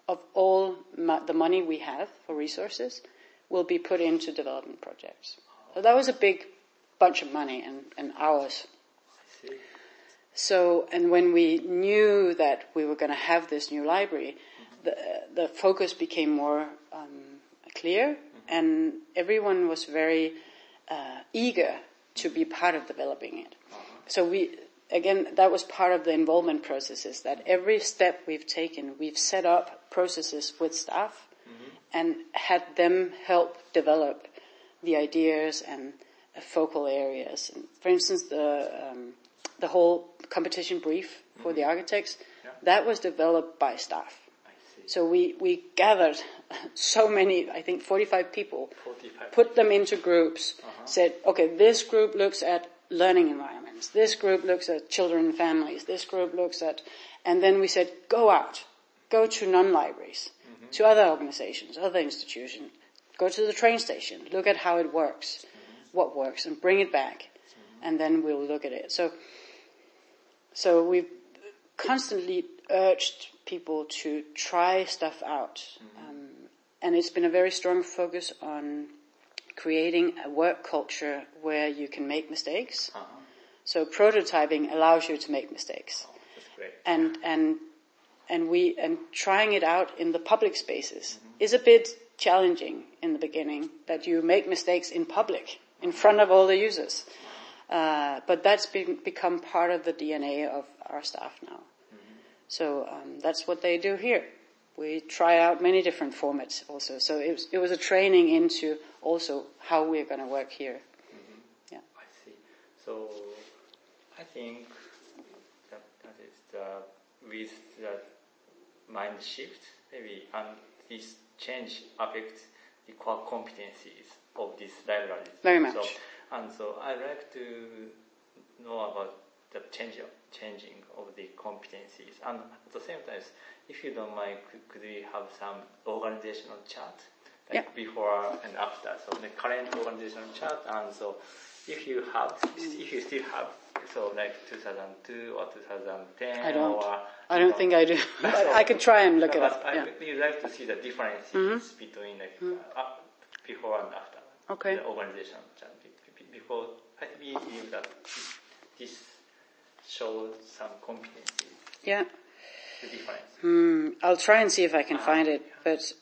of all the money we have for resources will be put into development projects. So that was a big bunch of money and hours. I see. So, and when we knew that we were going to have this new library, the focus became more clear, and everyone was very eager to be part of developing it. So that was part of the involvement processes, that every step we've taken, we've set up processes with staff and had them help develop the ideas and focal areas. And for instance, the whole competition brief for the architects, that was developed by staff. So we gathered so many, I think 45 people, put them into groups, said, okay, this group looks at learning environments, this group looks at children and families, this group looks at, and then we said, go out, go to non-libraries, to other organizations, other institutions, go to the train station, look at how it works, what works, and bring it back, and then we'll look at it. So we've constantly urged people to try stuff out, and it's been a very strong focus on creating a work culture where you can make mistakes. So prototyping allows you to make mistakes, that's great. And trying it out in the public spaces is a bit challenging in the beginning, that you make mistakes in public in front of all the users. But that's become part of the DNA of our staff now. So that's what they do here. We try out many different formats also. So it was a training into also how we're going to work here. Yeah. I see. So I think that is with the mind shift, maybe, and this change affects the core competencies of this library. Very much. So I'd like to know about the changing of the competencies. And at the same time, if you don't mind, could we have some organizational chart, like before and after? So the current organizational chart, and so if you still have, so like 2002 or 2010, I don't think I do. But I could try and look it up. You'd like to see the differences between before and after. Okay. The organizational chart. Before, I believe that this shows some competencies. Yeah. The difference. I'll try and see if I can find it, but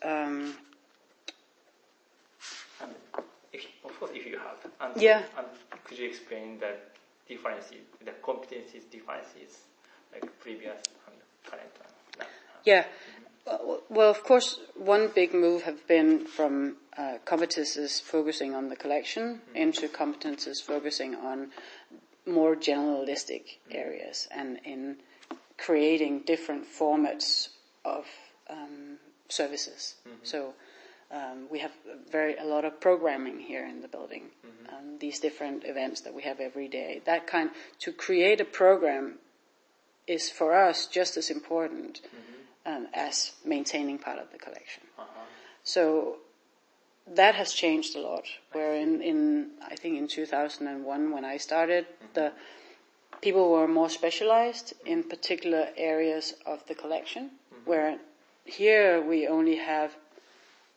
of course, if you have. And could you explain the differences, the competencies differences, like previous and current one? Yeah. Well, of course, one big move have been from competences focusing on the collection into competences focusing on more generalistic areas and in creating different formats of services. So we have a lot of programming here in the building. These different events that we have every day. To create a program is for us just as important as maintaining part of the collection. So that has changed a lot. Where I think in 2001 when I started, the people were more specialized in particular areas of the collection. Where here we only have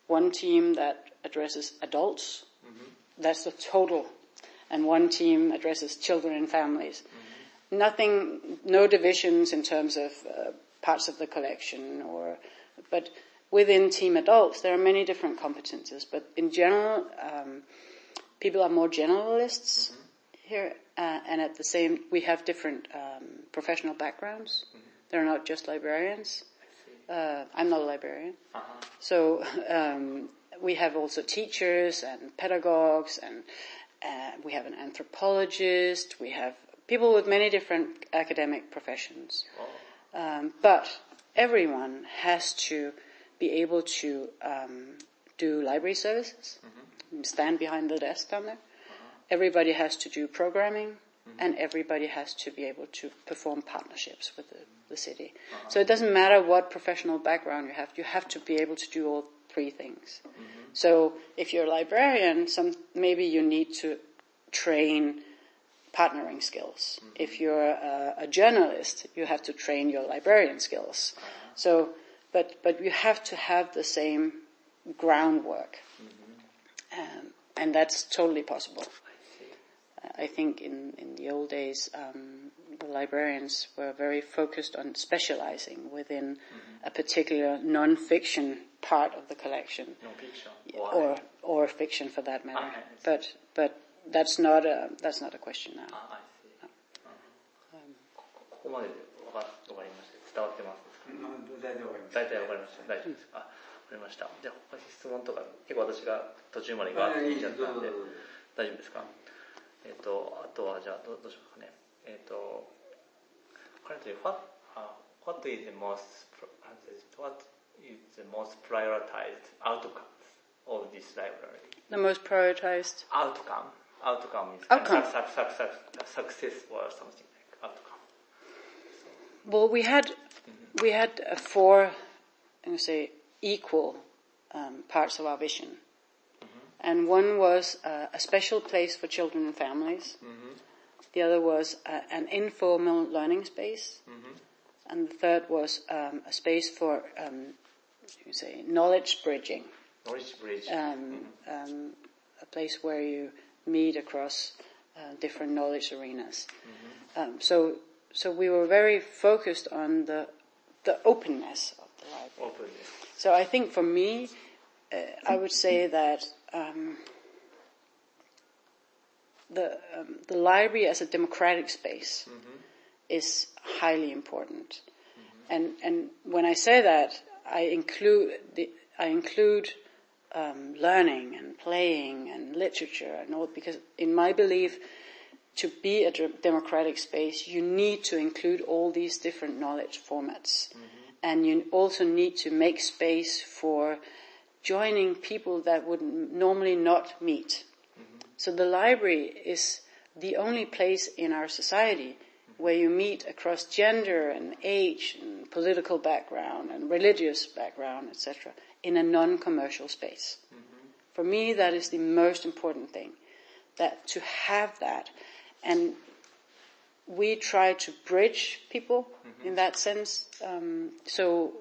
one team that addresses adults. That's the total, and one team addresses children and families. No divisions in terms of parts of the collection, but within team adults there are many different competences. But in general, people are more generalists here, and at the same, we have different professional backgrounds. They're not just librarians. I'm not a librarian, so we have also teachers and pedagogues, and we have an anthropologist. We have people with many different academic professions. But everyone has to be able to do library services, stand behind the desk down there. Everybody has to do programming, and everybody has to be able to perform partnerships with the city. So it doesn't matter what professional background you have to be able to do all three things. So if you're a librarian, maybe you need to train partnering skills. If you're a journalist, you have to train your librarian skills. So but you have to have the same groundwork, and that's totally possible. I think in the old days, the librarians were very focused on specializing within a particular non-fiction part of the collection, or fiction for that matter. But that's not a question now. ここまでわかりました。伝わってます。大体わかりました。大丈夫ですか。わかりました。じゃあ他に質問とか結構私が途中までガーッと聞いちゃったんで大丈夫ですか。あとはじゃあどうしますかね。currently what is the most prioritized outcomes of this library? The most prioritized outcome is success or something like outcome. Well, we had 4, equal parts of our vision, and one was a special place for children and families. The other was an informal learning space, and the third was a space for knowledge bridging. Knowledge bridge. A place where you meet across different knowledge arenas. So we were very focused on the openness of the library. Openness. So I think for me, I would say that the library as a democratic space is highly important. And when I say that, I include learning and playing and literature and all, because in my belief, to be a democratic space, you need to include all these different knowledge formats. And you also need to make space for joining people that would normally not meet. So the library is the only place in our society where you meet across gender and age and political background and religious background, etc., in a non-commercial space. For me, that is the most important thing, that to have that. And we try to bridge people in that sense. So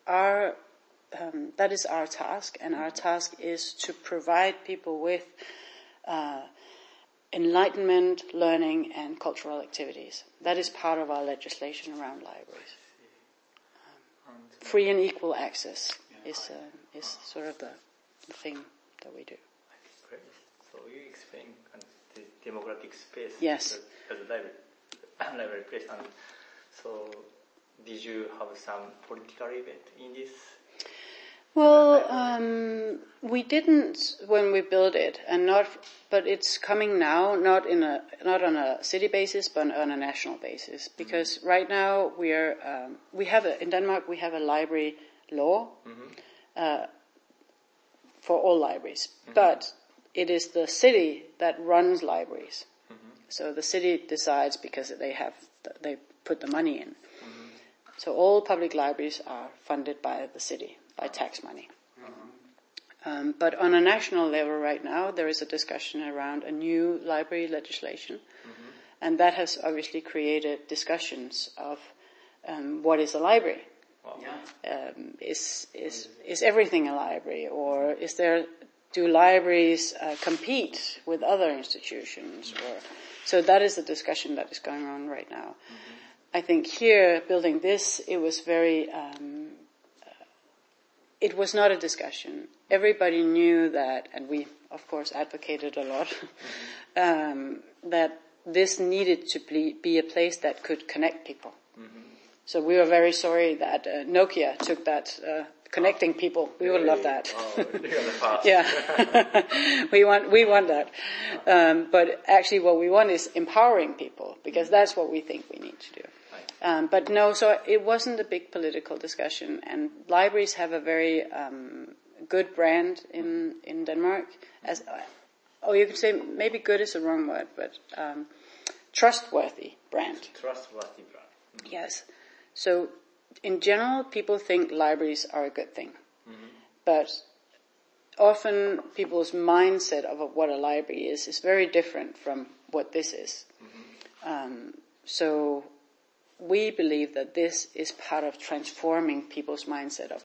that is our task, and our task is to provide people with enlightenment, learning, and cultural activities. That is part of our legislation around libraries. Free and equal access is sort of the thing that we do. Great. So you explain the democratic space Yes. as a library place. And so did you have some political event in this? Well, we didn't when we built it, but it's coming now, not on a city basis, but on a national basis. Because right now in Denmark we have a library law for all libraries, but it is the city that runs libraries. So the city decides because they put the money in. So all public libraries are funded by the city, by tax money. But on a national level right now, there is a discussion around a new library legislation. And that has obviously created discussions of what is a library? Wow. Is everything a library? Or do libraries compete with other institutions? So that is the discussion that is going on right now. I think here, building this, it was very... it was not a discussion. Everybody knew that, and we, of course, advocated a lot, that this needed to be a place that could connect people. So we were very sorry that Nokia took that connecting people. We would love that. Yeah, we want that. But actually, what we want is empowering people, because that's what we think we need to do. But no, so it wasn't a big political discussion, and libraries have a very good brand in Denmark. You could say maybe good is the wrong word, but trustworthy brand. Trustworthy brand. Yes. So in general, people think libraries are a good thing, but often people's mindset of what a library is very different from what this is. So we believe that this is part of transforming people's mindset of